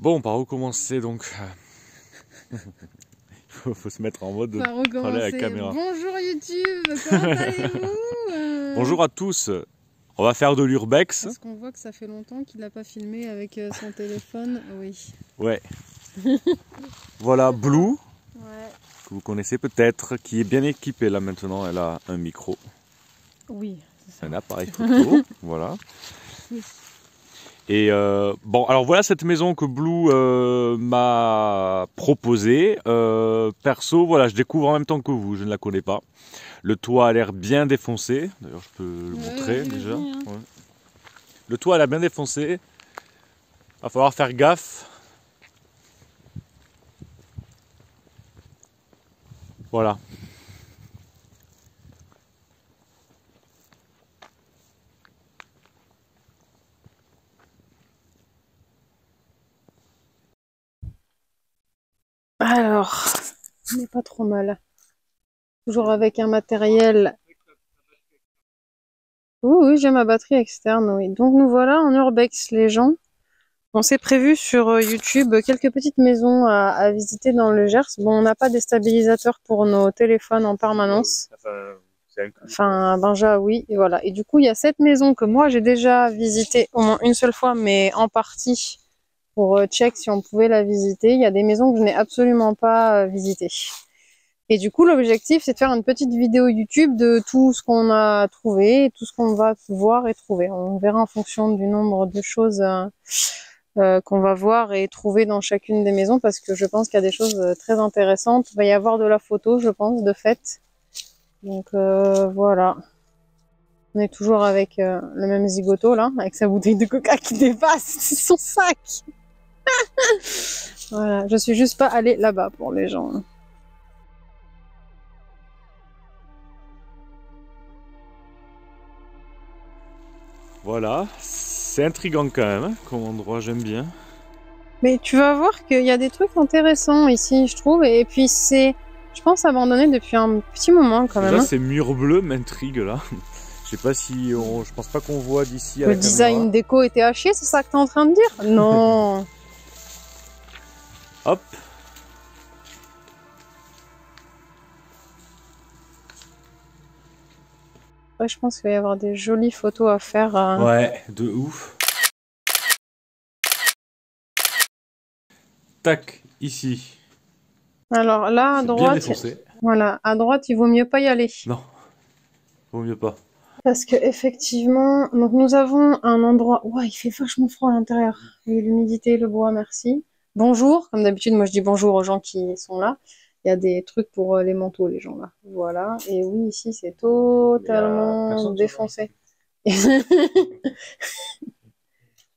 Bon, par où commencer donc? Faut se mettre en mode parler à la caméra. Bonjour YouTube, comment allez-vous? Bonjour à tous. On va faire de l'urbex. Parce qu'on voit que ça fait longtemps qu'il n'a pas filmé avec son téléphone, oui. Ouais. Voilà Blue, ouais. que vous connaissez peut-être, qui est bien équipée là maintenant. Elle a un micro. Oui. Un appareil photo, voilà. Oui. Et bon, alors voilà cette maison que Blue m'a proposée. Perso, voilà, je découvre en même temps que vous, je ne la connais pas. Le toit a l'air bien défoncé. D'ailleurs, je peux le montrer déjà. Hein. Ouais. Le toit a l'air bien défoncé. Va falloir faire gaffe. Voilà. Alors, on n'est pas trop mal. Toujours avec un matériel. Oui, j'ai ma batterie externe, oui. Donc nous voilà en urbex, les gens. On s'est prévu sur YouTube quelques petites maisons à visiter dans le Gers. Bon, on n'a pas des stabilisateurs pour nos téléphones en permanence. Enfin, Benja, oui, et voilà. Et du coup, il y a cette maison que moi j'ai déjà visitée au moins une seule fois, mais en partie pour check si on pouvait la visiter. Il y a des maisons que je n'ai absolument pas visitées. Et du coup, l'objectif, c'est de faire une petite vidéo YouTube de tout ce qu'on a trouvé, tout ce qu'on va voir et trouver. On verra en fonction du nombre de choses qu'on va voir et trouver dans chacune des maisons, parce que je pense qu'il y a des choses très intéressantes. Il va y avoir de la photo, je pense, de fait. Donc voilà. On est toujours avec le même zigoto là, avec sa bouteille de coca qui dépasse son sac. Voilà, je suis juste pas allée là-bas pour les gens. Voilà, c'est intriguant quand même, hein, comme endroit, j'aime bien. Mais tu vas voir qu'il y a des trucs intéressants ici, je trouve, et puis c'est, je pense, abandonné depuis un petit moment quand même. Déjà, ces murs bleus m'intriguent là. Je sais pas si je pense pas qu'on voit d'ici à la caméra. Le design déco était haché, c'est ça que t'es en train de dire? Non. Hop. Ouais, je pense qu'il va y avoir des jolies photos à faire. Ouais, de ouf. Tac, ici. Alors là, à droite, voilà, à droite, il vaut mieux pas y aller. Non, vaut mieux pas. Parce que effectivement, donc nous avons un endroit. Ouais, il fait vachement froid à l'intérieur. Et l'humidité, le bois, merci. Bonjour, comme d'habitude, moi je dis bonjour aux gens qui sont là. Il y a des trucs pour les manteaux, les gens là. Voilà. Et oui, ici c'est totalement défoncé.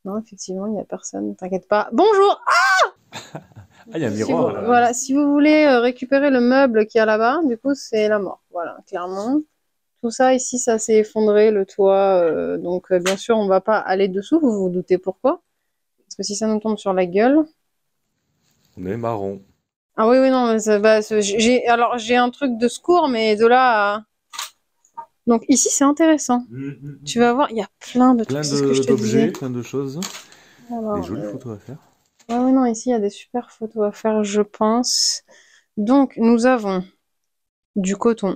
Non, effectivement, il n'y a personne. T'inquiète pas. Bonjour. Ah, il y a un miroir. Voilà, si vous voulez récupérer le meuble qu'il y a là-bas, du coup, c'est la mort. Voilà, clairement. Tout ça ici, ça s'est effondré, le toit. Donc, bien sûr, on va pas aller dessous. Vous vous doutez pourquoi? Parce que si ça nous tombe sur la gueule. On est marron. Ah oui, non, alors j'ai un truc de secours, mais de là à... Donc ici, c'est intéressant. Tu vas voir, il y a plein de trucs. D'objets, plein de choses. Alors, des jolies photos à faire. Ah oui, non, ici, il y a des super photos à faire, je pense. Donc, nous avons du coton.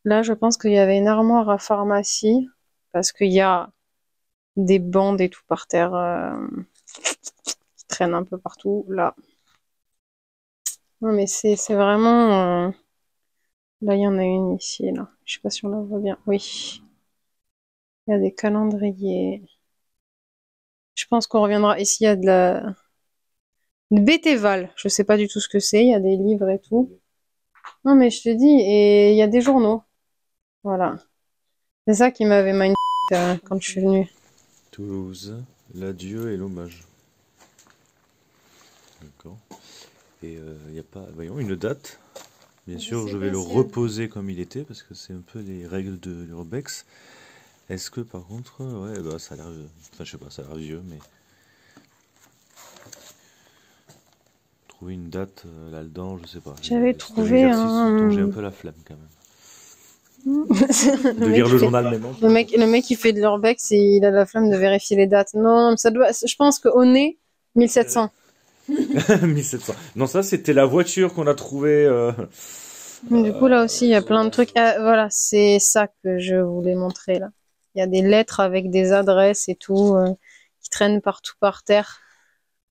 Là, je pense qu'il y avait une armoire à pharmacie, parce qu'il y a des bandes et tout par terre qui traînent un peu partout, là. Non, mais c'est vraiment... Là, il y en a une ici, là. Je sais pas si on la voit bien. Oui. Il y a des calendriers. Je pense qu'on reviendra. Ici, il y a de la... Bétéval. Je sais pas du tout ce que c'est. Il y a des livres et tout. Non, mais je te dis, et il y a des journaux. Voilà. C'est ça qui m'avait mindfuck quand je suis venue. Toulouse, l'adieu et l'hommage. D'accord. Et il n'y a pas, voyons, une date. Bien sûr, je vais le reposer comme il était, parce que c'est un peu les règles de l'urbex. Est-ce que par contre, ouais, bah, ça a l'air, enfin je sais pas, ça a l'air vieux, mais... Trouver une date là-dedans, je sais pas. J'avais trouvé un... J'ai un peu la flemme quand même. De lire le journal maintenant. Le mec qui fait de l'urbex, il a la flemme de vérifier les dates. Non, ça doit. Je pense qu'au nez, 1700. 1700. Non, ça, c'était la voiture qu'on a trouvée. Du coup, là aussi, il y a plein de trucs. Ah, voilà, c'est ça que je voulais montrer là. Il y a des lettres avec des adresses et tout qui traînent partout par terre.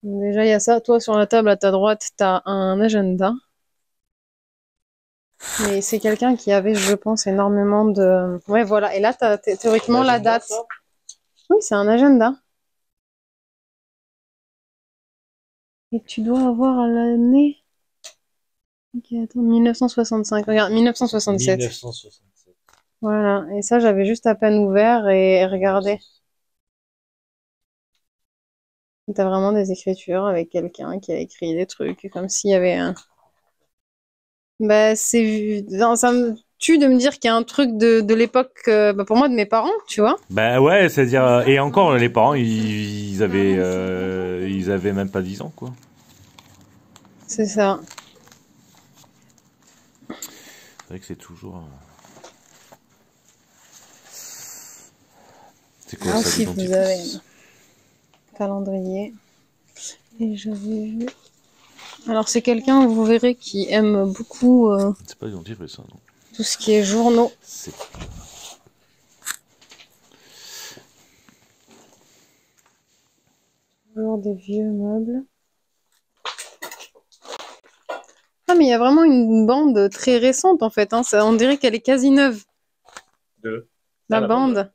Donc, déjà, il y a ça. Toi, sur la table à ta droite, tu as un agenda. Mais c'est quelqu'un qui avait, je pense, énormément de... Ouais, voilà. Et là, tu as théoriquement la date. Oui, c'est un agenda. Et tu dois avoir l'année... Ok, attends, 1965. Regarde, 1967. 1967. Voilà. Et ça, j'avais juste à peine ouvert et regardé. T'as vraiment des écritures avec quelqu'un qui a écrit des trucs, comme s'il y avait un... Bah, non, ça me tue de me dire qu'il y a un truc de l'époque, bah, pour moi, de mes parents, tu vois. Ben ouais, c'est-à-dire. Et encore, les parents, ils avaient même pas 10 ans, quoi. C'est ça. C'est vrai que c'est toujours. C'est quoi Ah, ça, si, dis donc, vous tu- avez un calendrier. Et j'avais vu... Alors, c'est quelqu'un, vous verrez, qui aime beaucoup C'est pas identifié ça, non? tout ce qui est journaux. C'est. Toujours des vieux meubles. Ah, mais il y a vraiment une bande très récente, en fait. Hein. On dirait qu'elle est quasi neuve, la la bande.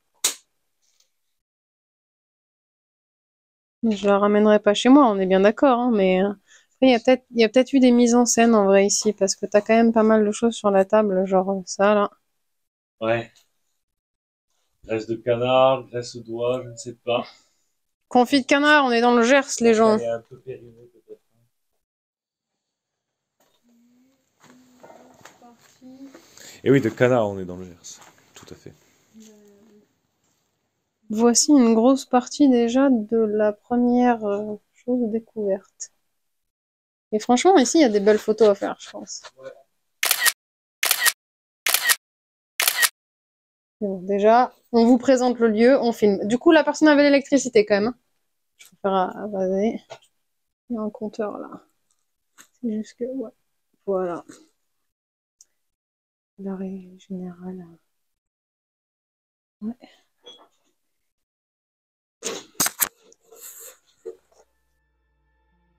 Je la ramènerai pas chez moi, on est bien d'accord, hein, mais après, il y a peut-être eu des mises en scène en vrai ici, parce que t'as quand même pas mal de choses sur la table, genre ça là. Ouais. Graisse de canard, graisse de doigt, je ne sais pas. Confit de canard, on est dans le Gers, les gens. Elle est un peu périmée peut-être. Et oui, de canard, on est dans le Gers. Tout à fait. Voici une grosse partie déjà de la première chose découverte. Et franchement, ici, il y a des belles photos à faire, je pense. Ouais. Mais bon, déjà, on vous présente le lieu, on filme. Du coup, la personne avait l'électricité quand même. Hein. Je préfère avaser. Il y a un compteur là. C'est juste que, ouais. Voilà. L'arrêt général. Ouais.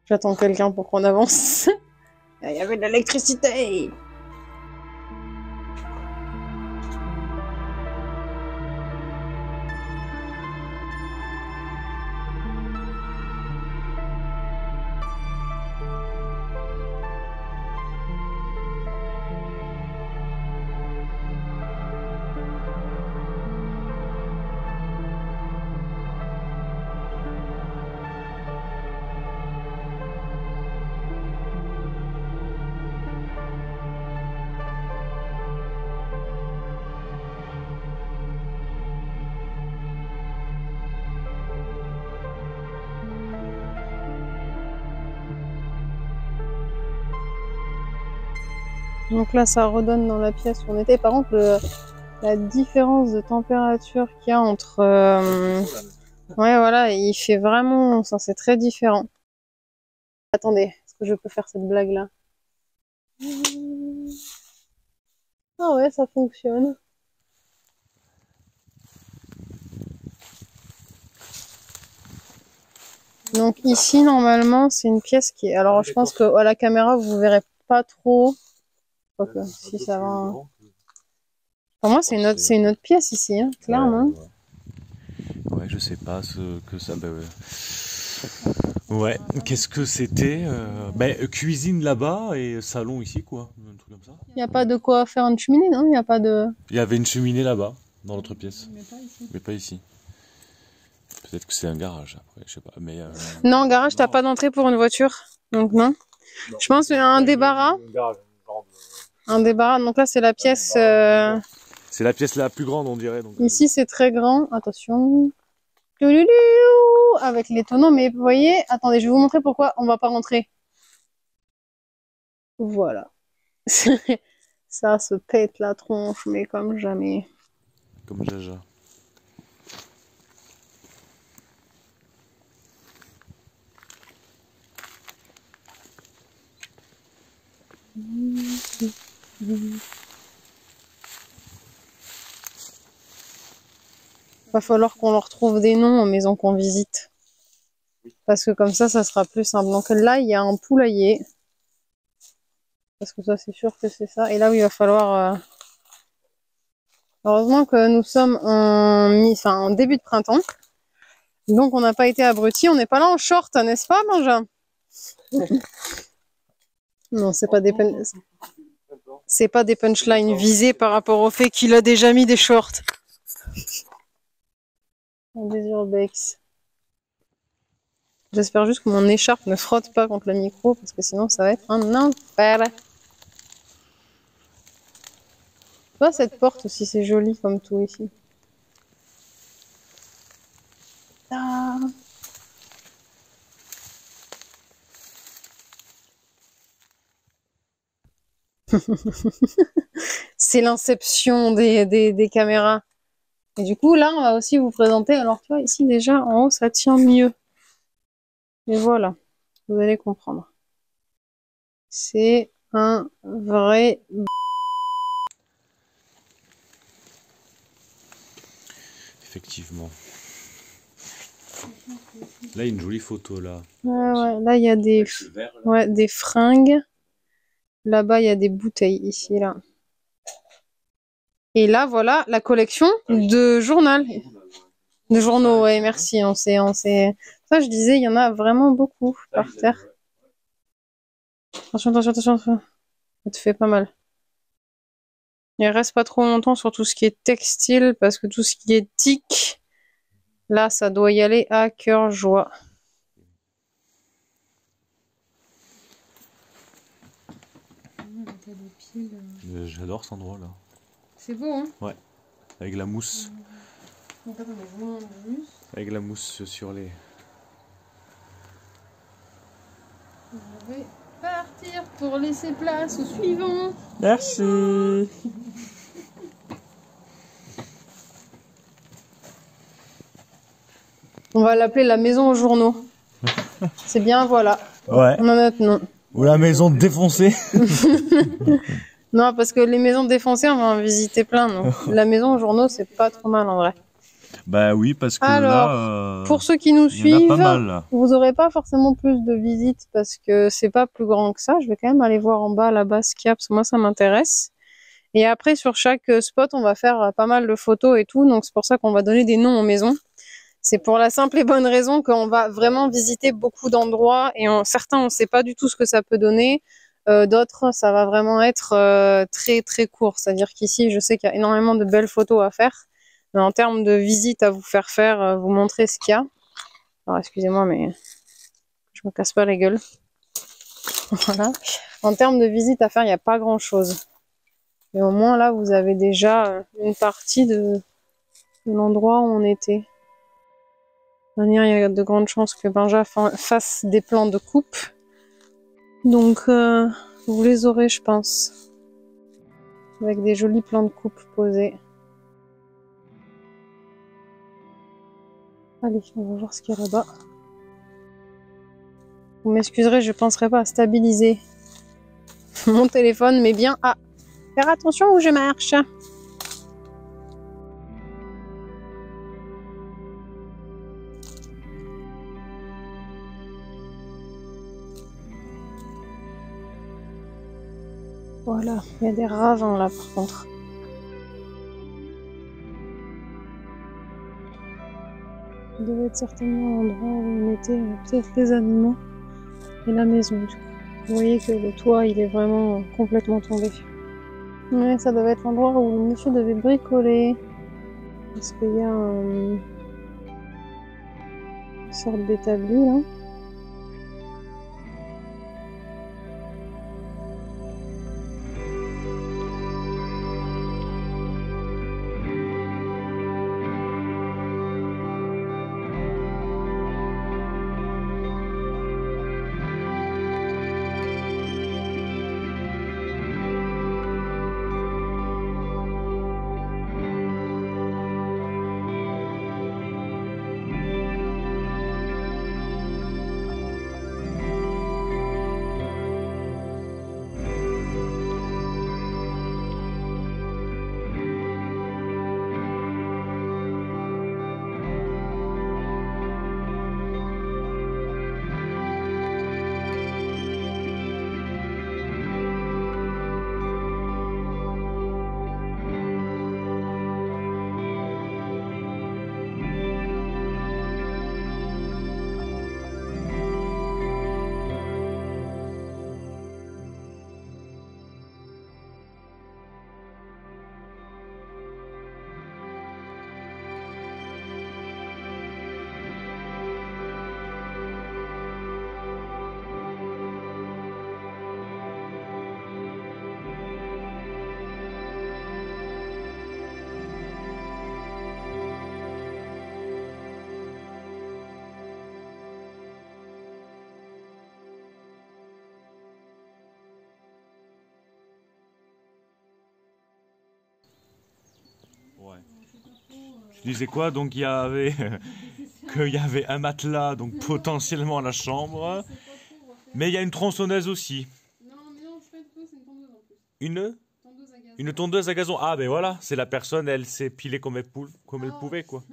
J'attends quelqu'un pour qu'on avance. Il y avait de l'électricité. Donc là, ça redonne dans la pièce où on était. Par contre, la différence de température qu'il y a entre... Ouais, voilà, il fait vraiment... Ça, c'est très différent. Attendez, est-ce que je peux faire cette blague-là? Ah ouais, ça fonctionne. Donc ici, normalement, c'est une pièce qui est... Alors, je pense qu'à la caméra, vous verrez pas trop. Quoique, si ça va... Pour moi, c'est une autre pièce ici, hein, clairement. Ouais, je sais pas ce que ça. Bah, ouais, qu'est-ce que c'était cuisine là-bas et salon ici, quoi. Un truc comme ça. Il n'y a pas de quoi faire une cheminée, non? Il n'y a pas de... Il y avait une cheminée là-bas, dans l'autre pièce. Mais pas ici. Mais pas ici. Peut-être que c'est un garage après, je sais pas. Mais, Non, garage, t'as pas d'entrée pour une voiture. Donc non. Je pense qu'il y a un débarras. Un débarras. Donc là, c'est la pièce... c'est la pièce la plus grande, on dirait. Donc, Ici, c'est très grand. Attention. Touloulou, avec les tonneaux. Mais vous voyez, attendez, je vais vous montrer pourquoi on va pas rentrer. Voilà. Ça se pète la tronche, mais comme jamais. Comme Jaja. Va falloir qu'on leur trouve des noms aux maisons qu'on visite. Parce que comme ça sera plus simple. Donc là, il y a un poulailler. Parce que ça, c'est sûr que c'est ça. Et là, oui, il va falloir... Heureusement que nous sommes en début de printemps. Donc, on n'a pas été abrutis. On n'est pas là en short, n'est-ce pas, Benjamin? Non, c'est pas des punchlines visées par rapport au fait qu'il a déjà mis des shorts. Des urbex. J'espère juste que mon écharpe ne frotte pas contre le micro parce que sinon ça va être un enfer. Tu vois, cette porte aussi, c'est joli comme tout ici. Ah. C'est l'inception des caméras. Et du coup, là, on va aussi vous présenter. Alors, tu vois, ici, déjà, en haut, ça tient mieux. Et voilà, vous allez comprendre. C'est un vrai... Effectivement. Là, il y a une jolie photo, là. Ouais, là, il y a des, ouais, des fringues. Là-bas, il y a des bouteilles, ici, là. Et là, voilà, la collection de journal. De journaux, ouais, merci. Ça, je disais, il y en a vraiment beaucoup par terre. Attention, attention, attention. Ça te fait pas mal. Il reste pas trop longtemps sur tout ce qui est textile, parce que tout ce qui est tic, là, ça doit y aller à cœur joie. J'adore cet endroit-là. C'est beau, hein? Ouais, avec la mousse. Avec la mousse sur les... Je vais partir pour laisser place au suivant. Merci. On va l'appeler la maison aux journaux. C'est bien, voilà. Ouais. On a notre nom. Ou la maison défoncée. Non, parce que les maisons défoncées, on va en visiter plein. Donc. La maison aux journaux, c'est pas trop mal en vrai. Bah oui, parce que alors, là... pour ceux qui nous il y en a suivent, pas mal, là. vous n'aurez pas forcément plus de visites parce que c'est pas plus grand que ça. Je vais quand même aller voir en bas là-bas ce qu'il y a parce que moi ça m'intéresse. Et après sur chaque spot, on va faire pas mal de photos et tout. Donc c'est pour ça qu'on va donner des noms aux maisons. C'est pour la simple et bonne raison qu'on va vraiment visiter beaucoup d'endroits et certains on sait pas du tout ce que ça peut donner. D'autres ça va vraiment être très très court. C'est-à-dire qu'ici je sais qu'il y a énormément de belles photos à faire. Mais en termes de visite à vous faire, vous montrer ce qu'il y a. Alors excusez-moi, mais je me casse pas la gueule. Voilà. En termes de visite à faire, il n'y a pas grand-chose. Mais au moins là, vous avez déjà une partie de l'endroit où on était. De toute manière, il y a de grandes chances que Benja fasse des plans de coupe. Donc, vous les aurez, je pense. Avec des jolis plans de coupe posés. Allez, on va voir ce qu'il y a là-bas. Vous m'excuserez, je ne penserai pas à stabiliser mon téléphone, mais bien à faire attention où je marche. Voilà, il y a des ravins là par contre. Ça devait être certainement l'endroit où on était, peut-être les animaux et la maison. Vous voyez que le toit il est vraiment complètement tombé. Ouais, ça devait être l'endroit où le monsieur devait bricoler. Parce qu'il y a une sorte d'établi là. ouais. Tu disais quoi? Donc il y avait qu'il y avait un matelas, donc potentiellement la chambre. Mais il y a une tronçonneuse aussi. Non, mais non, c'est pas une tondeuse, c'est une tondeuse en plus. Une? Tondeuse à gaz. Une tondeuse à gazon. Ah ben voilà, c'est la personne, elle s'est pilée comme elle pouvait quoi.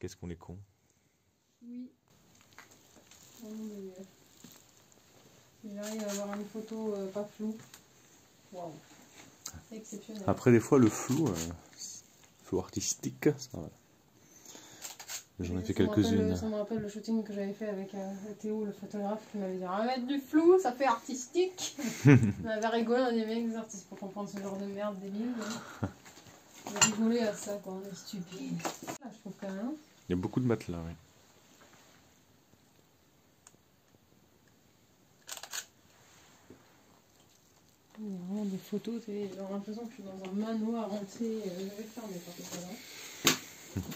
Qu'est-ce qu'on est con. Oui. Il arrive à avoir une photo pas floue. Waouh. C'est exceptionnel. Après des fois le flou artistique, ça va. J'en ai fait quelques-unes. Ça me rappelle le shooting que j'avais fait avec Théo, le photographe, qui m'avait dit ah, mettre du flou, ça fait artistique. On avait rigolé, on avait bien des artistes pour comprendre ce genre de merde débile. On a rigolé à ça, quoi, on est stupide. Là, je trouve quand même. Il y a beaucoup de matelas, oui. Il y a vraiment des photos, j'ai l'impression que je suis dans un manoir entier. Je vais fermer quand c'est pas là.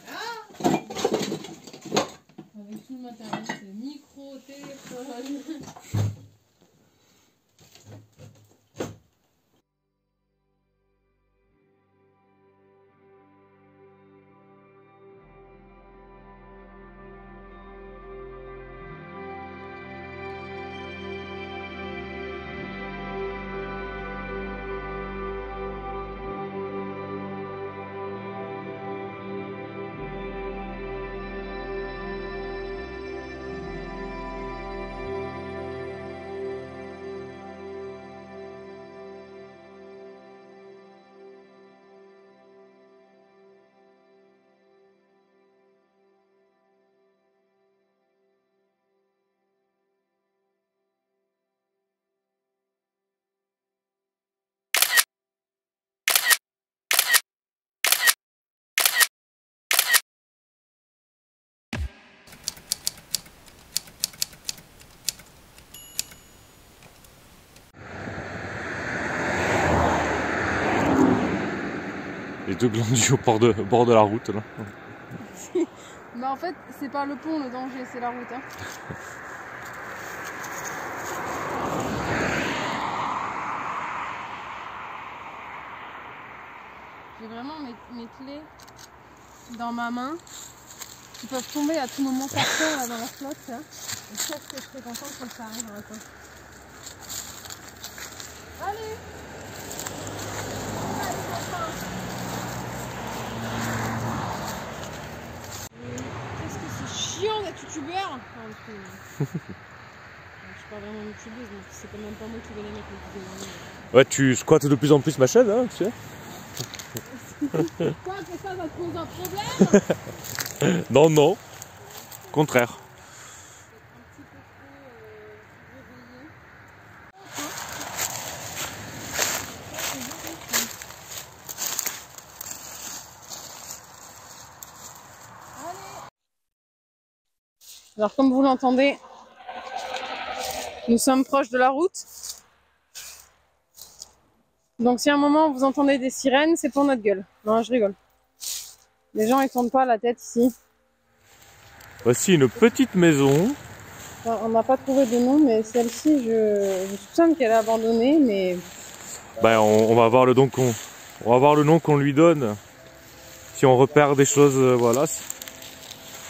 Ah, avec tout le matériel, c'est micro, téléphone. Les deux glandus au bord de la route là. Mais en fait, c'est pas le pont le danger, c'est la route. Hein. J'ai vraiment mes clés dans ma main qui peuvent tomber à tout moment par terre là, dans la flotte. Là. Et je pense que je serais contente quand ça arrive. Allez! Qu'est-ce que c'est chiant d'être youtubeur! Je suis pas vraiment youtubeuse, donc c'est quand même pas moi qui vais les mettre les vidéos. Ouais, tu squattes de plus en plus ma chaîne, hein, tu sais. Quoi, que ça te pose un problème? Non, non. Contraire. Alors comme vous l'entendez, nous sommes proches de la route. Donc si à un moment vous entendez des sirènes, c'est pour notre gueule. Non, je rigole. Les gens ils tournent pas la tête ici. Voici une petite maison. Enfin, on n'a pas trouvé de nom, mais celle-ci, je soupçonne qu'elle est abandonnée, mais... Ben, on va voir le nom qu'on lui donne. Si on repère des choses, voilà.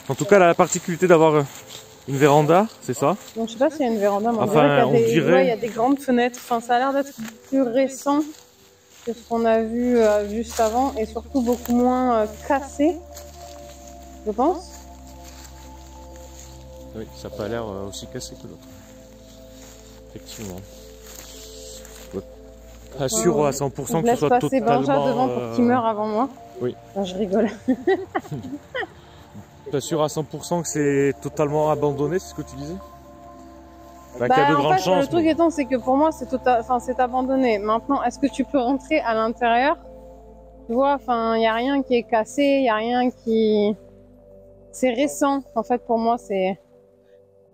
En tout cas, elle a la particularité d'avoir une véranda, c'est ça? Donc je sais pas s'il y a une véranda, mais enfin, on dirait qu'il y a des grandes fenêtres. Enfin, ça a l'air d'être plus récent que ce qu'on a vu juste avant, et surtout beaucoup moins cassé, je pense. Oui, ça n'a pas l'air aussi cassé que l'autre. Effectivement. Pas sûr à 100% que ce soit totalement... Je laisse passer Benja devant pour qu'il meure avant moi. Oui. Non, je rigole. Pas sûr à 100% que c'est totalement abandonné, c'est ce que tu disais? Bah, qu'il y a de grandes chances. Le truc étant, c'est que pour moi, c'est abandonné. Maintenant, est-ce que tu peux rentrer à l'intérieur? Tu vois, enfin, il n'y a rien qui est cassé, il n'y a rien qui... C'est récent. En fait, pour moi, c'est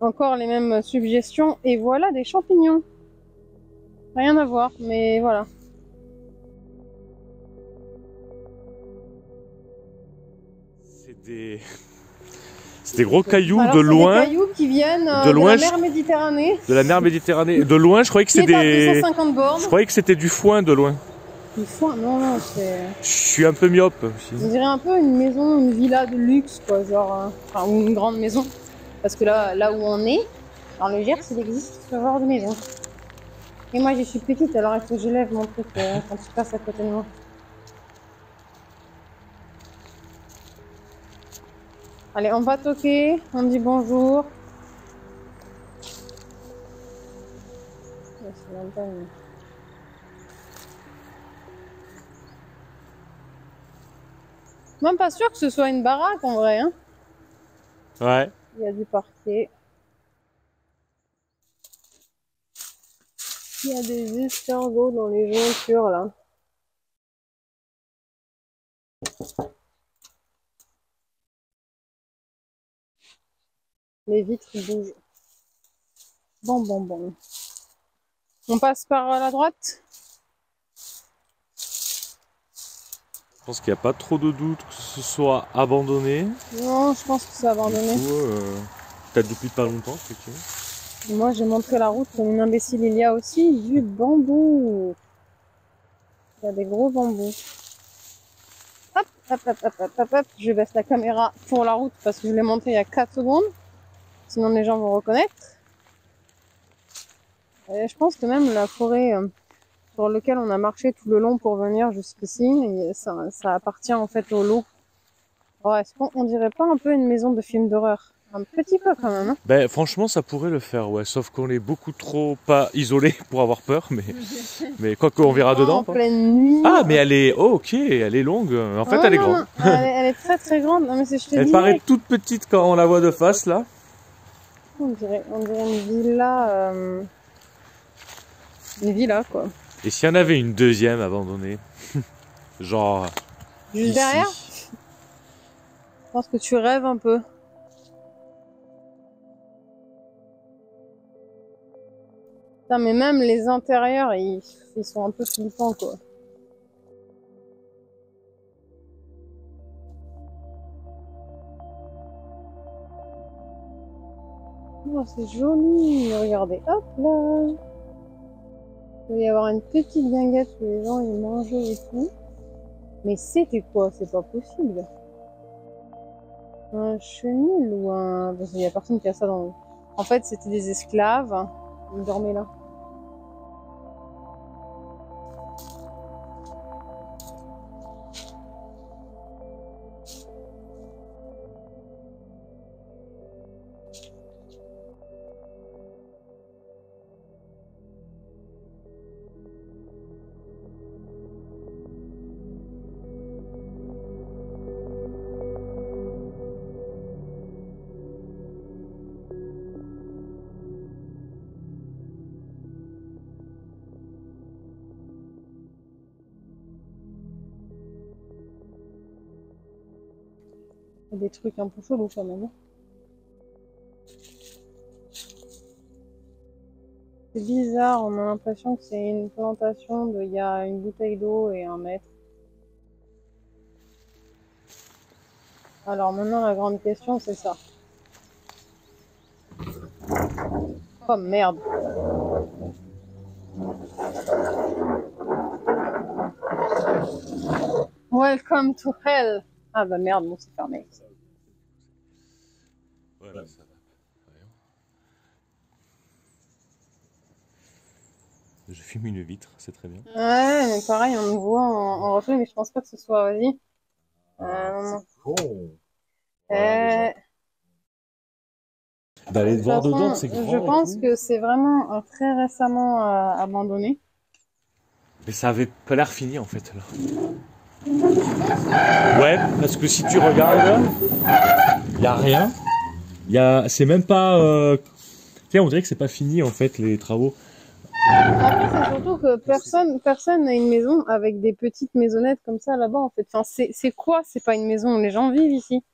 encore les mêmes suggestions. Et voilà, des champignons. Rien à voir, mais voilà. C'est des gros cailloux. Alors, de loin. Des cailloux qui viennent de la mer Méditerranée. De la mer Méditerranée. De loin, je croyais que c'était des... 250 bornes. Je croyais que c'était du foin de loin. Il faut... Non, non, c'est... Je suis un peu myope aussi. On dirait un peu une maison, une villa de luxe, quoi, genre... Enfin, ou une grande maison. Parce que là où on est, dans le Gers, il existe ce genre de maison. Et moi, je suis petite, alors il faut que je lève mon truc quand tu passes à côté de moi. Allez, on va toquer, on dit bonjour. C'est même pas une- Même pas sûr que ce soit une baraque en vrai, hein. Ouais. Il y a du parquet. Il y a des escargots dans les jointures là. Les vitres bougent. Bon. On passe par la droite? Je pense qu'il n'y a pas trop de doute que ce soit abandonné. Non, je pense que c'est abandonné. Du coup, peut-être depuis pas longtemps, effectivement. Moi, j'ai montré la route comme une imbécile. Il y a aussi du bambou. Il y a des gros bambous. Hop. Je baisse la caméra pour la route parce que je l'ai montré il y a 4 secondes. Sinon, les gens vont reconnaître. Et je pense que même la forêt sur laquelle on a marché tout le long pour venir jusqu'ici, ça appartient en fait au lot. Oh, est-ce qu'on dirait pas un peu une maison de film d'horreur? Un petit peu quand même, hein? Ben, franchement, ça pourrait le faire, ouais. Sauf qu'on est beaucoup trop pas isolé pour avoir peur, mais quoi qu'on verra dedans. En pleine nuit. Ah, mais elle est, oh, ok, elle est longue. En fait, elle est grande. Non, elle est très très grande. Non, mais je te Elle disais, paraît toute petite quand on la voit de face, là. on dirait une villa. Une villa, quoi. Et s'il y en avait une deuxième abandonnée, genre Juste ici. derrière? Je pense que tu rêves un peu. Putain, mais même les intérieurs, ils sont un peu flippants, quoi. Oh, c'est joli. Regardez, hop là. Il va y avoir une petite guinguette où les gens ils mangeaient et tout. Mais c'était quoi? C'est pas possible. Un chenil ou un... Parce qu'il y a personne qui a ça dans... En fait, c'était des esclaves. Ils dormaient là. Il y a des trucs un peu chelous quand même. C'est bizarre, on a l'impression que c'est une plantation de... Il y a une bouteille d'eau et un mètre. Alors maintenant, la grande question, c'est ça. Oh merde. Welcome to hell. Ah bah merde, bon, c'est fermé. Voilà, ça va. Je fume une vitre, c'est très bien. Ouais, mais pareil, on nous voit en reflet, mais je pense pas que ce soit... Vas-y. Non. Con. D'aller De voir toute façon, dedans, c'est grand. je et pense tout. que c'est vraiment très récemment abandonné. Mais ça avait pas l'air fini en fait là. Ouais, parce que si tu regardes, il y a rien. C'est même pas. Tiens, on dirait que c'est pas fini en fait les travaux. Après, c'est surtout que personne n'a une maison avec des petites maisonnettes comme ça là-bas en fait. Enfin, c'est quoi? C'est pas une maison, les gens vivent ici.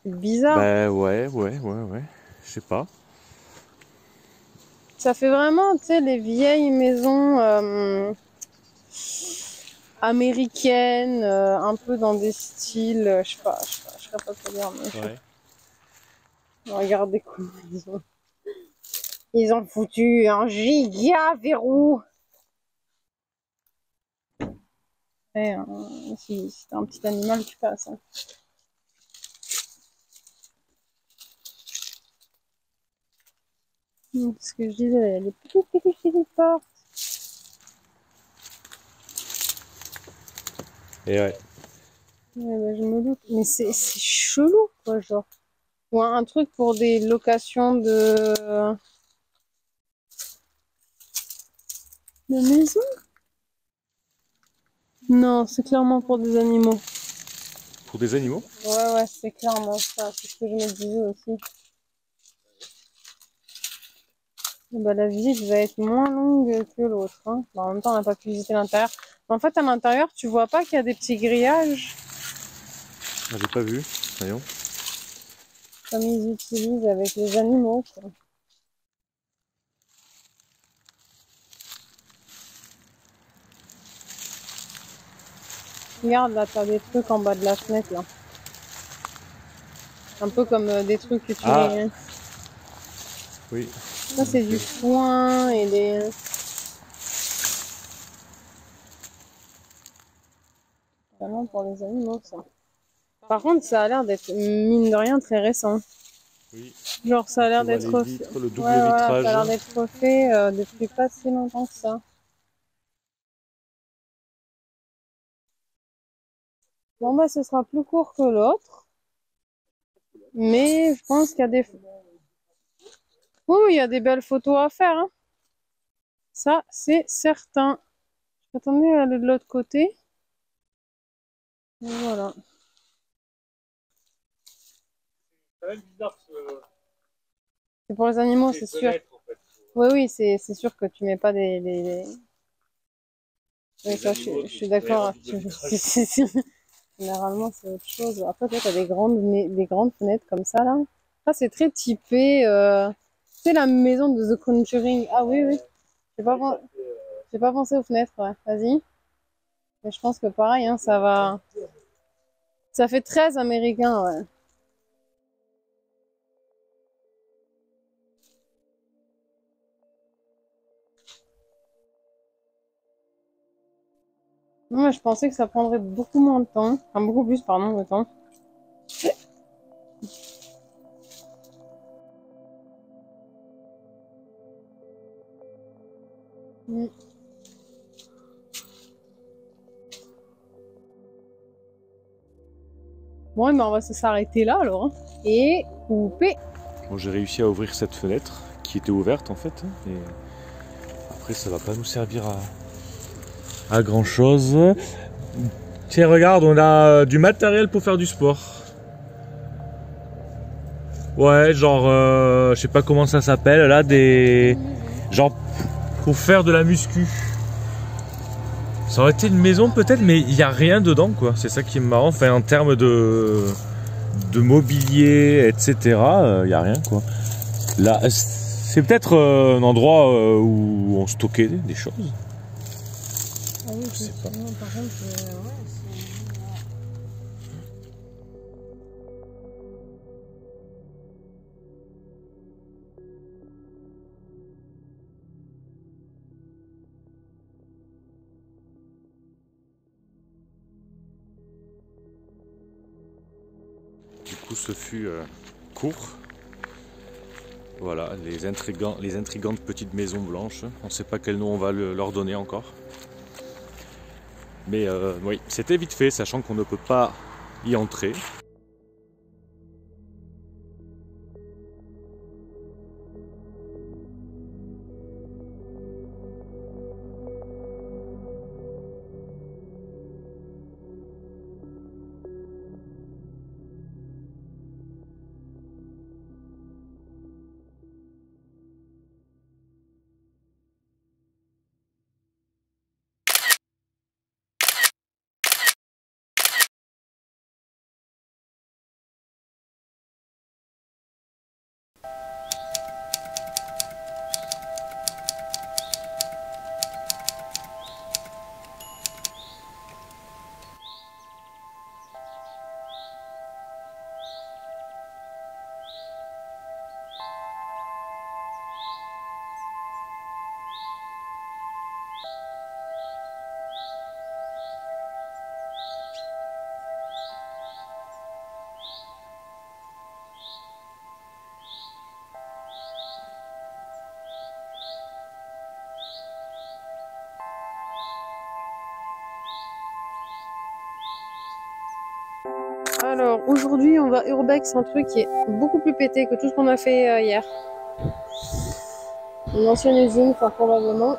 C'est bizarre. Bah ouais. Je sais pas. Ça fait vraiment, tu sais, les vieilles maisons américaines, un peu dans des styles, je sais pas quoi dire, mais Ouais. regardez comment ils ont foutu un giga verrou. après, si t'as un petit animal, tu passes. Hein. Ce que je disais, il y a des petites portes. Et ouais. Ouais, bah, je me doute. Mais c'est chelou, quoi, genre. Ou un truc pour des locations de maison? Non, c'est clairement pour des animaux. Pour des animaux? Ouais, c'est clairement ça. C'est ce que je me disais aussi. Et bah, la visite va être moins longue que l'autre. Hein. Bah, en même temps, on n'a pas pu visiter l'intérieur. Mais en fait, à l'intérieur, tu vois pas qu'il y a des petits grillages Ah, j'ai pas vu. Voyons. comme ils utilisent avec les animaux, quoi. Regarde, là, t'as des trucs en bas de la fenêtre, là. Un peu comme des trucs que tu Ah, mets. oui. Ça, c'est du foin et des... Vraiment pour les animaux, ça. Par contre, ça a l'air d'être, mine de rien, très récent. Oui. Genre, ça a Tu l'air vois d'être les refait. vitres, le double Ouais, voilà, ça vitrage. a l'air d'être refait depuis pas si longtemps que ça. Bon, bah, ce sera plus court que l'autre. Mais je pense qu'il y a des... Oui, il y a des belles photos à faire, hein. Ça, c'est certain. Attendez, aller de l'autre côté. Voilà. C'est quand même bizarre ce... C'est pour les animaux, ces c'est sûr. fenêtres, en fait. Oui, c'est sûr que tu mets pas Oui, Les ça, animaux je qui suis sont derrière d'accord. un double vitrage. Généralement, c'est autre chose. Après, peut-être, t'as des grandes fenêtres comme ça, là. Ça, c'est très typé. C'est la maison de The Conjuring. Ah oui, oui. J'ai pas, pen- j'ai pas pensé aux fenêtres, ouais. Vas-y. Mais je pense que pareil, hein, ça va. Ça fait très américain, ouais. Moi, je pensais que ça prendrait beaucoup moins de temps. Enfin, beaucoup plus, pardon, de temps. Mm. Bon, mais on va s'arrêter là, alors. Hein. Et couper. Bon, j'ai réussi à ouvrir cette fenêtre qui était ouverte en fait. Et après, ça va pas nous servir à grand chose. Tiens, regarde, on a du matériel pour faire du sport. Ouais, genre, je sais pas comment ça s'appelle, là, des. Genre, pour faire de la muscu. Ça aurait été une maison peut-être, mais il n'y a rien dedans, quoi. C'est ça qui est marrant. Enfin, en termes de mobilier, etc., il n'y a rien, quoi. Là, c'est peut-être un endroit où on stockait des choses. Ah oui, Je sais pas. par contre, Du coup, ce fut court. Voilà, les intrigantes petites maisons blanches. On ne sait pas quel nom on va leur donner encore. Mais oui, c'était vite fait, sachant qu'on ne peut pas y entrer. Alors, aujourd'hui, on va urbex un truc qui est beaucoup plus pété que tout ce qu'on a fait hier. Une ancienne usine, fort probablement.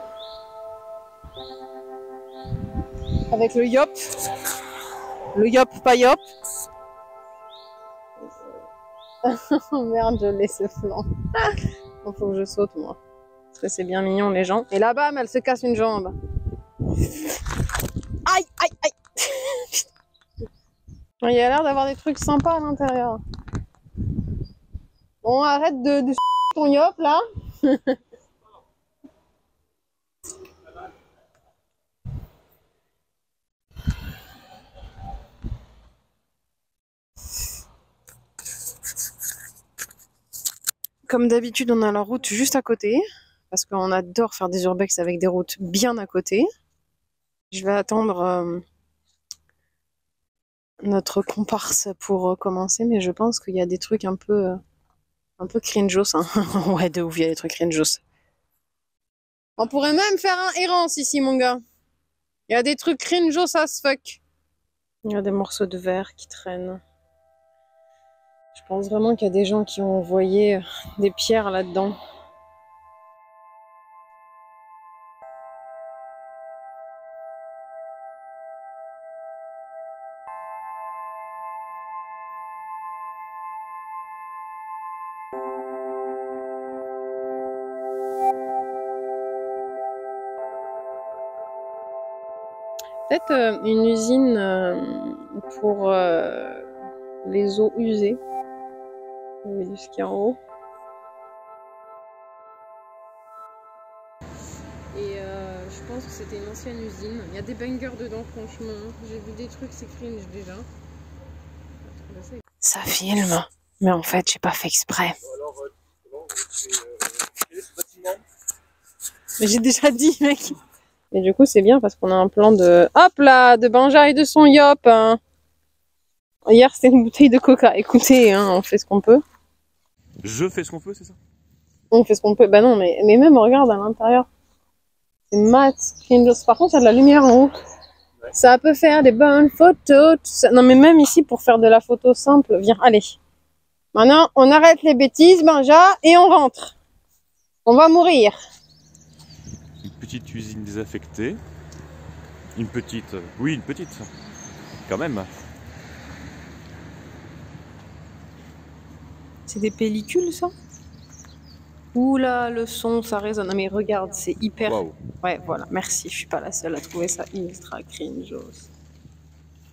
Avec le yop. Le yop, pas yop. Oh merde, je l'ai ce flanc. Il faut que je saute, moi. Parce que c'est bien mignon, les gens. Et là-bas, elle se casse une jambe. Aïe, aïe, aïe. Il y a l'air d'avoir des trucs sympas à l'intérieur. Bon, arrête de ton yop, là. Comme d'habitude, on a la route juste à côté. Parce qu'on adore faire des urbex avec des routes bien à côté. Je vais attendre notre comparse pour commencer, mais je pense qu'il y a des trucs un peu cringeos. Hein. Ouais, de ouf, il y a des trucs cringeos. On pourrait même faire un errance ici, mon gars. Il y a des trucs cringeos as fuck. Il y a des morceaux de verre qui traînent. Je pense vraiment qu'il y a des gens qui ont envoyé des pierres là-dedans. Peut-être une usine pour les eaux usées. Vous voyez ce qu'il y a en haut. Et je pense que c'était une ancienne usine. Il y a des bangers dedans, franchement. J'ai vu des trucs, c'est cringe déjà. Ça filme, mais en fait, j'ai pas fait exprès. Mais j'ai déjà dit, mec. Et du coup, c'est bien parce qu'on a un plan de... Hop là, de Benja et de son yop. Hein. Hier, c'était une bouteille de coca. Écoutez, hein, on fait ce qu'on peut. Je fais ce qu'on peut, c'est ça? On fait ce qu'on peut. Bah non, mais même, regarde à l'intérieur. C'est mat. Par contre, il y a de la lumière en haut. Ouais. Ça peut faire des bonnes photos. Tout ça. Non, mais même ici, pour faire de la photo simple, viens, allez. Maintenant, on arrête les bêtises, Benja, et on rentre. On va mourir. Une petite usine désaffectée. Une petite... Oui, une petite. Quand même. C'est des pellicules, ça? Ouh là, le son, ça résonne. Non, mais regarde, c'est hyper... Wow. Ouais, voilà, merci. Je suis pas la seule à trouver ça ultra cringe.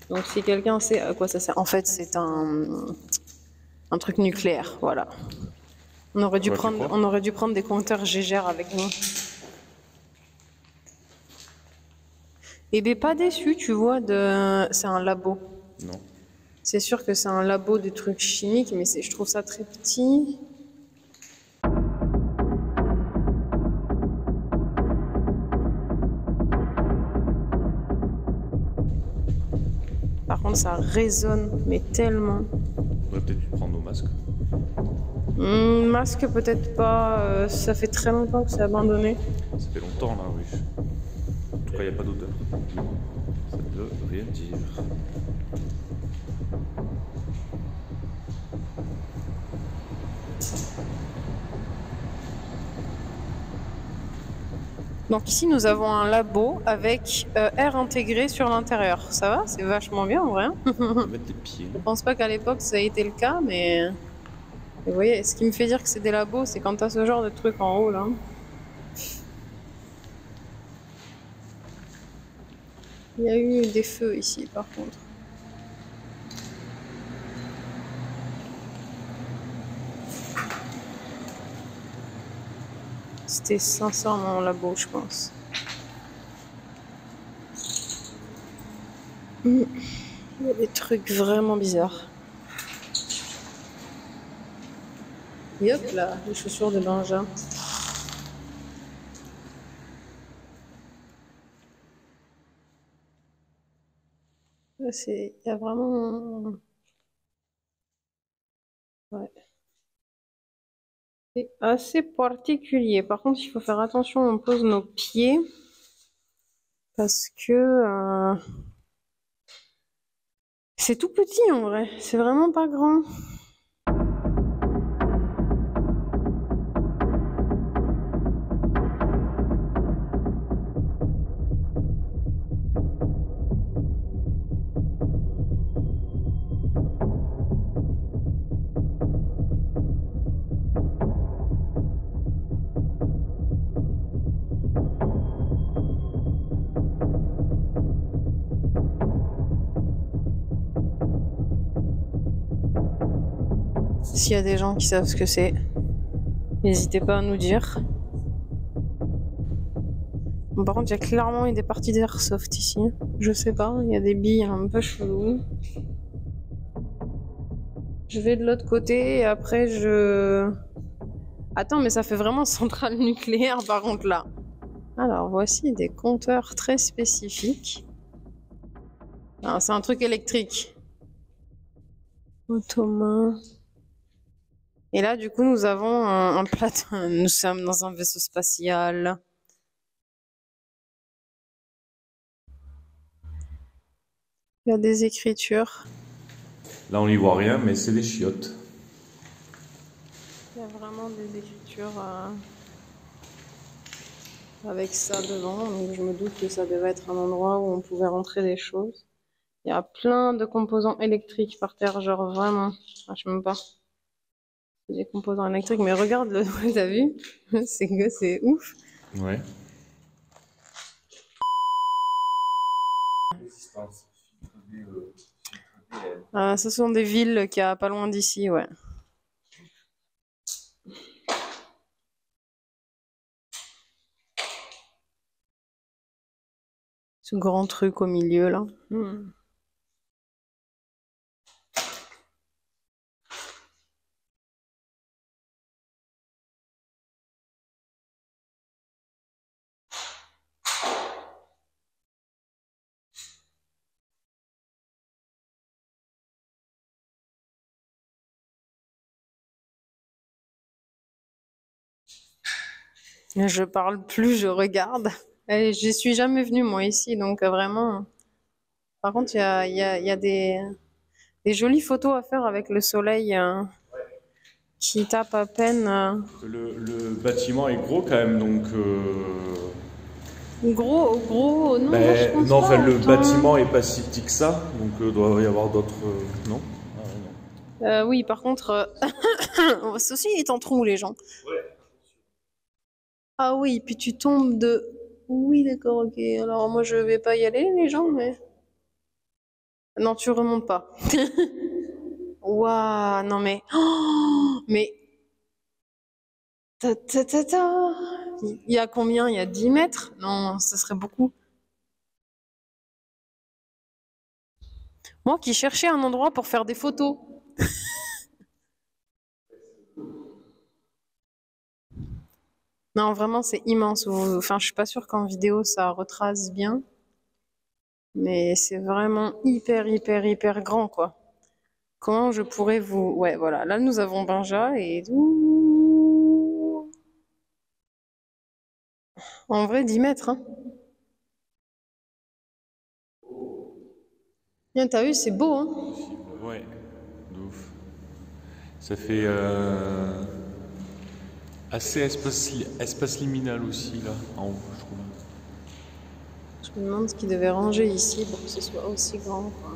Donc, si quelqu'un sait à quoi ça sert... En fait, c'est un truc nucléaire, voilà. On aurait dû prendre des compteurs Gégère avec nous. Et ben pas déçu, tu vois, c'est un labo. Non. C'est sûr que c'est un labo de trucs chimiques, mais je trouve ça très petit. Par contre, ça résonne, mais tellement. On aurait peut-être dû prendre nos masques. Masque, peut-être pas. Ça fait très longtemps que c'est abandonné. Ça fait longtemps, là, oui. En tout cas, il n'y a pas d'odeur. Ça ne veut rien dire. Donc ici, nous avons un labo avec air intégré sur l'intérieur. Ça va? C'est vachement bien, en vrai. On va mettre des pieds. Je pense pas qu'à l'époque, ça a été le cas, mais... Vous voyez, ce qui me fait dire que c'est des labos, c'est quand t'as ce genre de truc en haut, là. Il y a eu des feux ici, par contre. C'était 500 mon labo, je pense. Il y a des trucs vraiment bizarres. Et hop là, les chaussures de Benja. Il y a vraiment... Ouais. C'est assez particulier. Par contre, il faut faire attention, on pose nos pieds. Parce que... C'est tout petit en vrai, c'est vraiment pas grand. S'il y a des gens qui savent ce que c'est, n'hésitez pas à nous dire. Bon, par contre, il y a clairement eu des parties d'airsoft ici. Je sais pas, il y a des billes un peu cheloues. Je vais de l'autre côté et après je... Attends, mais ça fait vraiment centrale nucléaire par contre là. Alors, voici des compteurs très spécifiques. C'est un truc électrique. Ottoman. Et là, du coup, nous avons un plateau. Nous sommes dans un vaisseau spatial. Il y a des écritures. Là, on n'y voit rien, mais c'est des chiottes. Il y a vraiment des écritures avec ça devant. Donc, je me doute que ça devait être un endroit où on pouvait rentrer des choses. Il y a plein de composants électriques par terre, genre vraiment. Je sais même pas. Des composants électriques, mais regarde le, t'as vu? C'est ouf. Ouais. Ce sont des villes qu'il y a pas loin d'ici, ouais. Ce grand truc au milieu là. Je parle plus, je regarde. Et j'y suis jamais venue moi ici, donc vraiment. Par contre, il y a des jolies photos à faire avec le soleil qui tape à peine. Le bâtiment est gros quand même, donc. Gros, non, Ben, je pense non, pas enfin, le autant. bâtiment est pas si petit que ça, donc il doit y avoir d'autres. Non? Ah, non. Oui, par contre, ceci est en trou, les gens. Ah oui, puis tu tombes de... Oui, d'accord, ok. Alors moi, je vais pas y aller, les gens, mais... Non, tu remontes pas. Waouh, non mais... Oh, mais... Ta. Il y a combien? Il y a 10 mètres? Non, ce serait beaucoup. Moi qui cherchais un endroit pour faire des photos. Non, vraiment, c'est immense. Enfin, je suis pas sûre qu'en vidéo, ça retrace bien. Mais c'est vraiment hyper grand, quoi. Comment je pourrais vous... Ouais, voilà. Là, nous avons Benja et... En vrai, 10 mètres, hein. Bien, t'as vu, c'est beau, hein. Ouais, de ouf. Ça fait assez espace liminal aussi, là, en haut, je trouve. Je me demande ce qu'ils devaient ranger ici pour que ce soit aussi grand, quoi.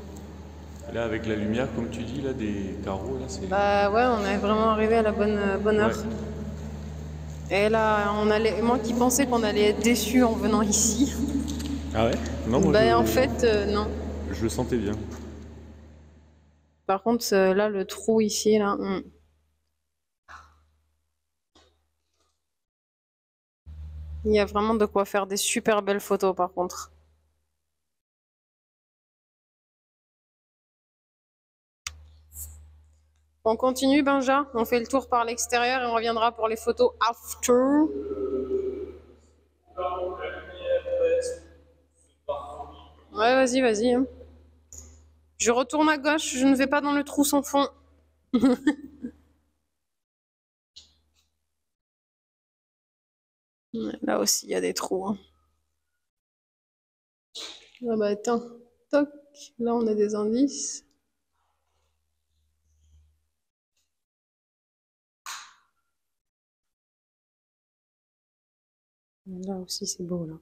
Et là, avec la lumière, comme tu dis, là, des carreaux, là, c'est. Bah ouais, on est vraiment arrivé à la bonne heure. Ouais. Et là, moi qui pensais qu'on allait être déçus en venant ici. Ah ouais? Non, moi, Bah en fait, non. je le sentais bien. Par contre, là, le trou ici, là... Il y a vraiment de quoi faire des super belles photos, par contre. On continue, Benja. On fait le tour par l'extérieur et on reviendra pour les photos after. Ouais, vas-y. Hein. Je retourne à gauche, je ne vais pas dans le trou sans fond. Là aussi, il y a des trous. Hein. Ah bah attends, toc, là on a des indices. Là aussi, c'est beau, là.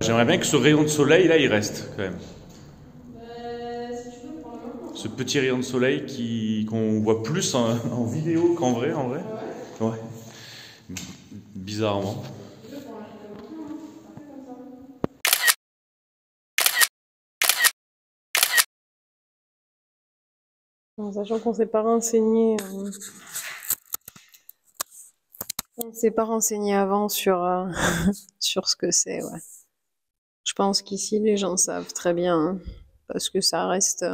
J'aimerais bien que ce rayon de soleil là il reste quand même. Ce petit rayon de soleil qu'on voit plus en vidéo qu'en vrai, en vrai. Ouais. Bizarrement. En sachant qu'on s'est pas renseigné, on s'est pas renseigné avant sur, sur ce que c'est, ouais. Je pense qu'ici, les gens savent très bien, hein, parce que ça reste,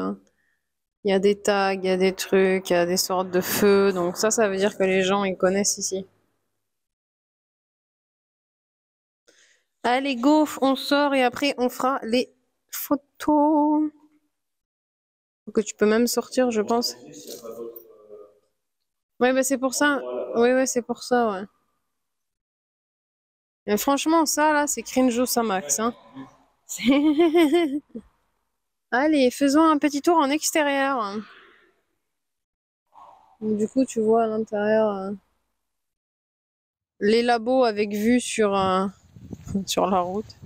il y a des tags, il y a des trucs, il y a des sortes de feux, donc ça veut dire que les gens, ils connaissent ici. Allez, go, on sort et après, on fera les photos. Que tu peux même sortir, je pense. Ouais, bah c'est pour ça. Oui, ouais, c'est pour ça, ouais. Mais franchement, ça, là, c'est cringe au max, hein. Allez, faisons un petit tour en extérieur. Du coup, tu vois à l'intérieur les labos avec vue sur, sur la route.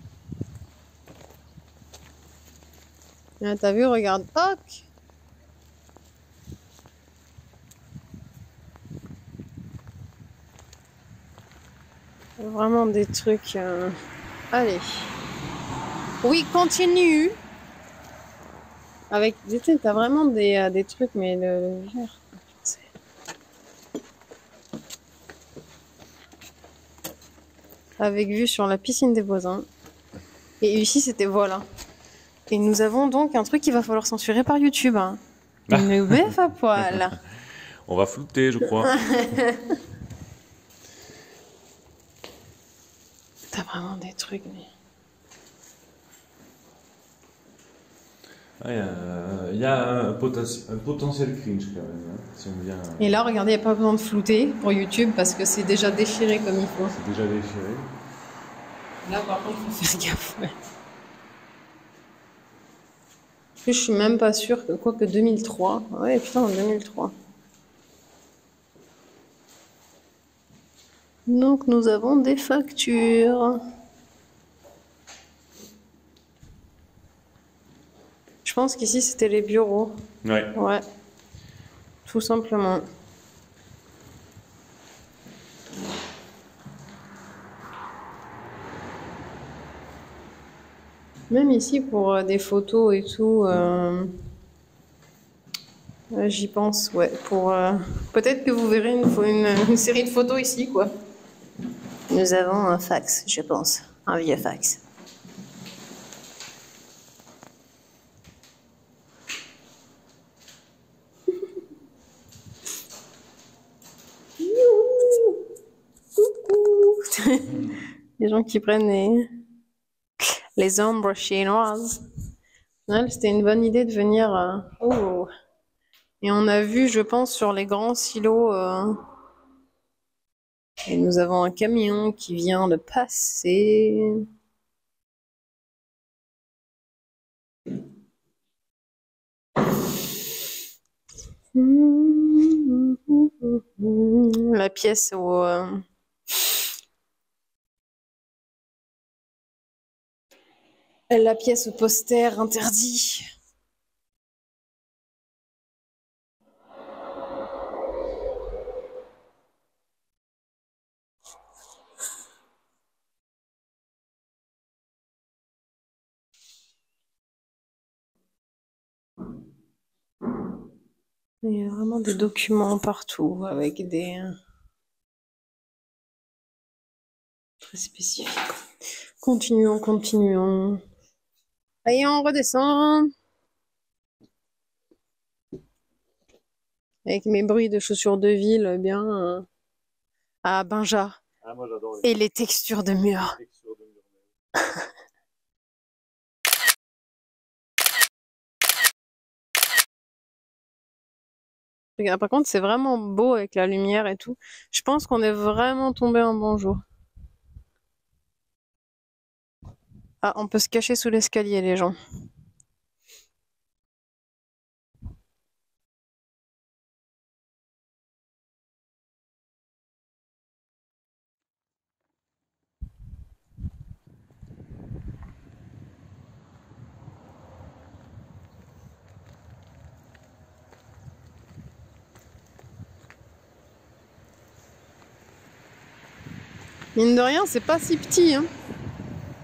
Ah, t'as vu, regarde. Hoc! Vraiment des trucs. Allez. Oui, continue. Avec, tu sais, t'as vraiment des trucs, mais le verre. Avec vue sur la piscine des voisins. Et ici, c'était voilà. Et nous avons donc un truc qu'il va falloir censurer par YouTube, hein. Une bœuf à poil. On va flouter, je crois. T'as vraiment des trucs, mais... Il y a un potentiel cringe quand même, hein, si on vient. Et là, regardez, il n'y a pas besoin de flouter pour YouTube parce que c'est déjà déchiré comme il faut. C'est déjà déchiré. Là, par contre, il faut faire gaffe. Ouais. En plus, je suis même pas sûre que quoi que 2003. Ouais, putain, en 2003. Donc, nous avons des factures. Je pense qu'ici, c'était les bureaux. Ouais. Ouais. Tout simplement. Même ici, pour des photos et tout, j'y pense, ouais. Pour, peut-être que vous verrez une série de photos ici, quoi. Nous avons un fax, je pense. Un vieux fax. Les gens qui prennent les ombres chinoises. Ouais, c'était une bonne idée de venir. Oh. Et on a vu, je pense, sur les grands silos. Et nous avons un camion qui vient de passer. La pièce au. La pièce au poster interdit. Il y a vraiment des documents partout avec des très spécifiques. Continuons, continuons. Allez, on redescend. Avec mes bruits de chaussures de ville, bien. Ah, Benja. Ah, moi j'adore Et les textures de mur. textures de mur. Regarde, par contre, c'est vraiment beau avec la lumière et tout. Je pense qu'on est vraiment tombé un bon jour. Ah, on peut se cacher sous l'escalier, les gens. Mine de rien, c'est pas si petit, hein.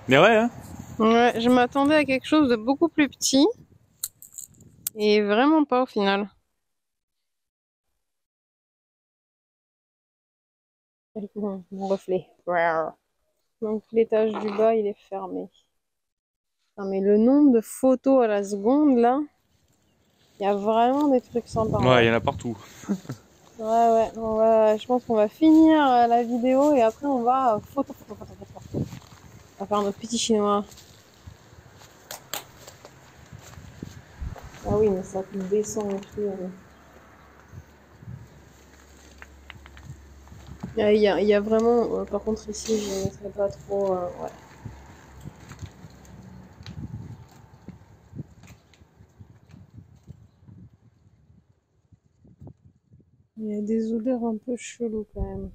Mais ouais, hein. Ouais, je m'attendais à quelque chose de beaucoup plus petit. Et vraiment pas au final. Mon reflet. Donc l'étage du bas, il est fermé. Non, mais le nombre de photos à la seconde, là, il y a vraiment des trucs sympas. Ouais, il y en a partout. Ouais, je pense qu'on va finir la vidéo et après on va photo. On va faire notre petit chinois. Ah oui, mais ça descend et tout. Il y a vraiment, par contre ici, je ne mettrai pas trop. Ouais. Il y a des odeurs un peu cheloues quand même.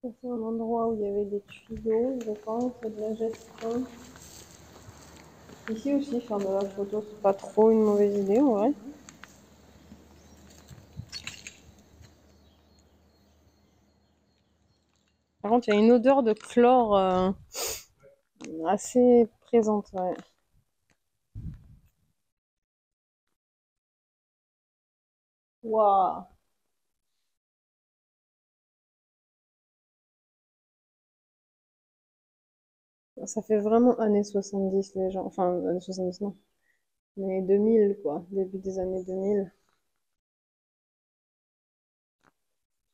Ça, c'est un endroit où il y avait des tuyaux, je pense, et de la gestion. Ici aussi, faire de la photo, c'est pas trop une mauvaise idée, en vrai. Par contre, il y a une odeur de chlore assez présente, ouais. Waouh! Ça fait vraiment années 70, les gens. Enfin, années 70, non. Mais 2000, quoi. Début des années 2000.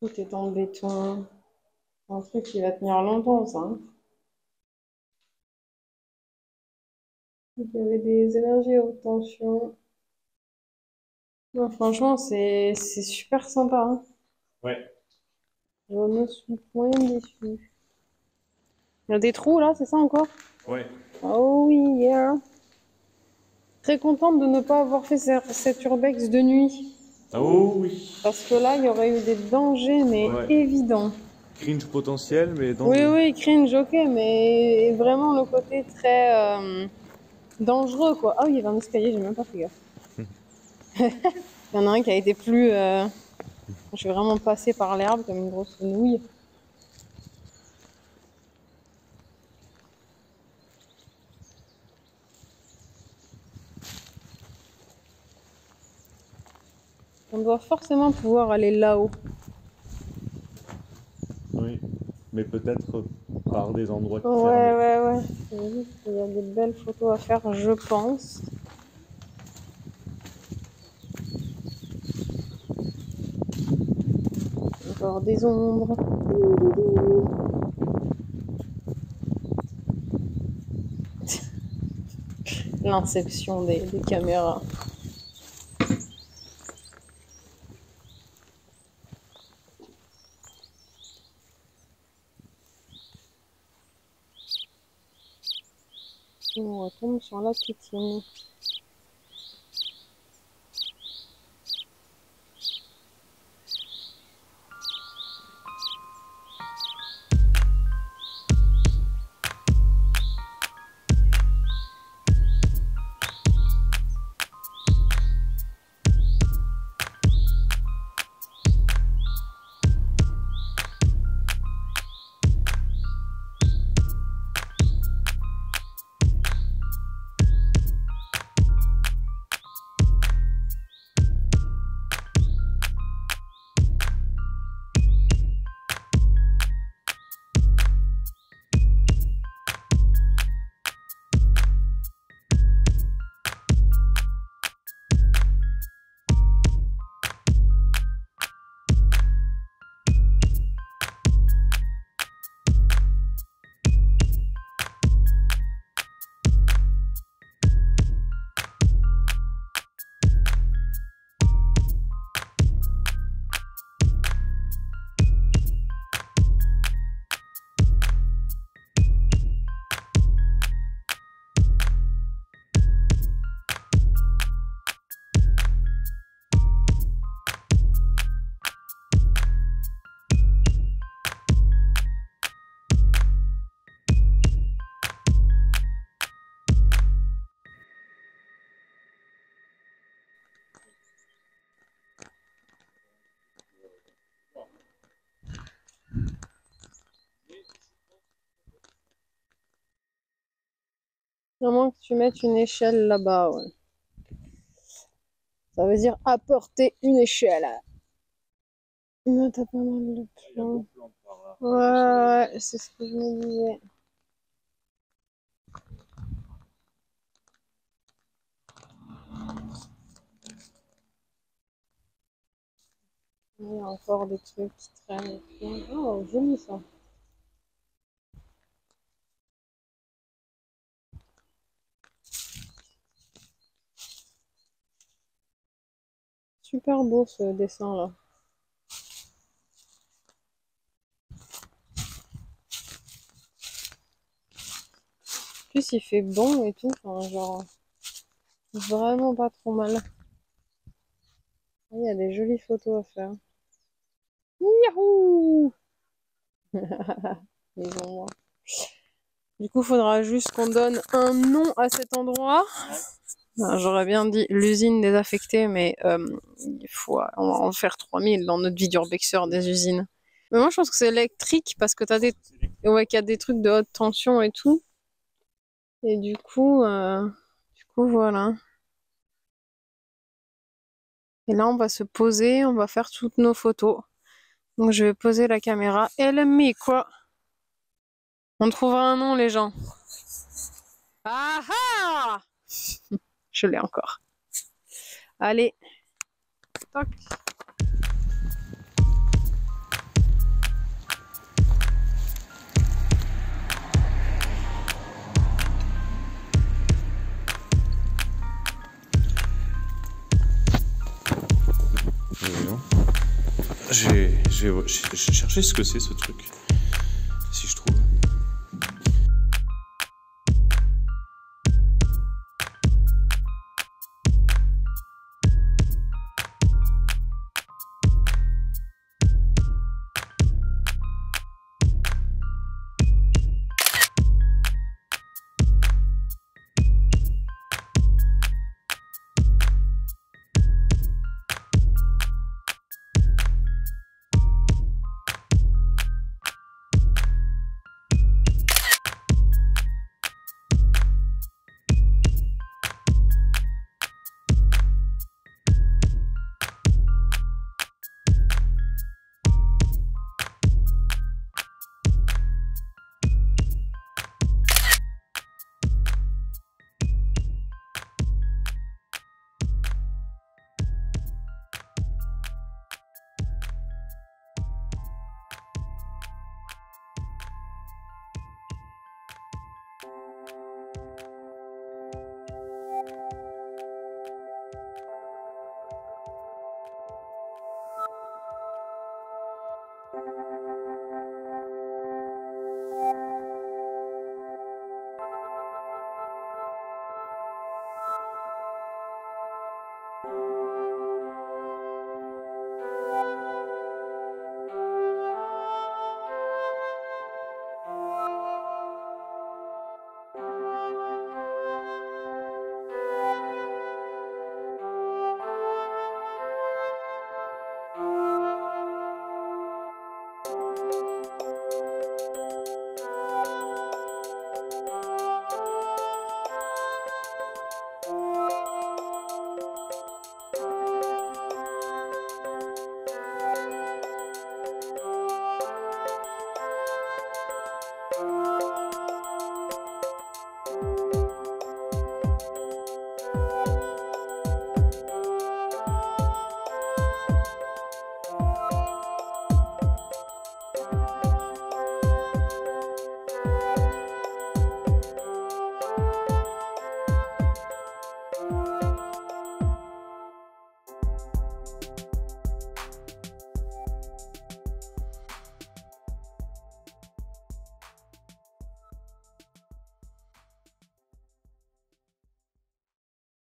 Tout est en béton. Un truc qui va tenir longtemps, ça, hein. Il y avait des énergies à haute tension. Non, franchement, c'est super sympa, hein. Ouais. Je me suis point déçue. Il y a des trous, là, c'est ça encore? Ouais. Oh oui, yeah. Très contente de ne pas avoir fait cet urbex de nuit. Ah oh, oui. Parce que là, il y aurait eu des dangers, mais Ouais. évidents. Cringe potentiel, mais dans. Oui, cringe, ok, mais vraiment le côté très dangereux, quoi. Ah oui, il y avait un escalier, j'ai même pas fait gaffe. Il y en a un qui a été plus... Je suis vraiment passée par l'herbe comme une grosse nouille. On doit forcément pouvoir aller là-haut. Oui. Mais peut-être par des endroits Ouais, fermés. ouais. C'est juste qu'il y a des belles photos à faire, je pense. Encore des ombres. L'inception des caméras. On retombe sur la piscine. À moins que tu mettes une échelle là-bas, ouais. Ça veut dire apporter une échelle. Non, t'as pas mal de Il y a beau plans. plan par là. Ouais, ouais, c'est ce que je me disais. Il y a encore des trucs qui traînent et tout. Oh, joli ça. Super beau ce dessin là. En plus, il fait bon et tout. Enfin, genre, vraiment pas trop mal. Il y a des jolies photos à faire. Yahoo! Ils ont moi. Du coup, il faudra juste qu'on donne un nom à cet endroit. J'aurais bien dit l'usine désaffectée, mais il faut on va en faire 3000 dans notre vie d'urbexeur des usines. Mais moi, je pense que c'est électrique parce que t'as des, ouais, qu'il y a des trucs de haute tension et tout. Et du coup, voilà. Et là, on va se poser, on va faire toutes nos photos. Donc, je vais poser la caméra et le micro. On trouvera un nom, les gens. Ah ah! Je l'ai encore. Allez. Toc. J'ai cherché ce que c'est ce truc.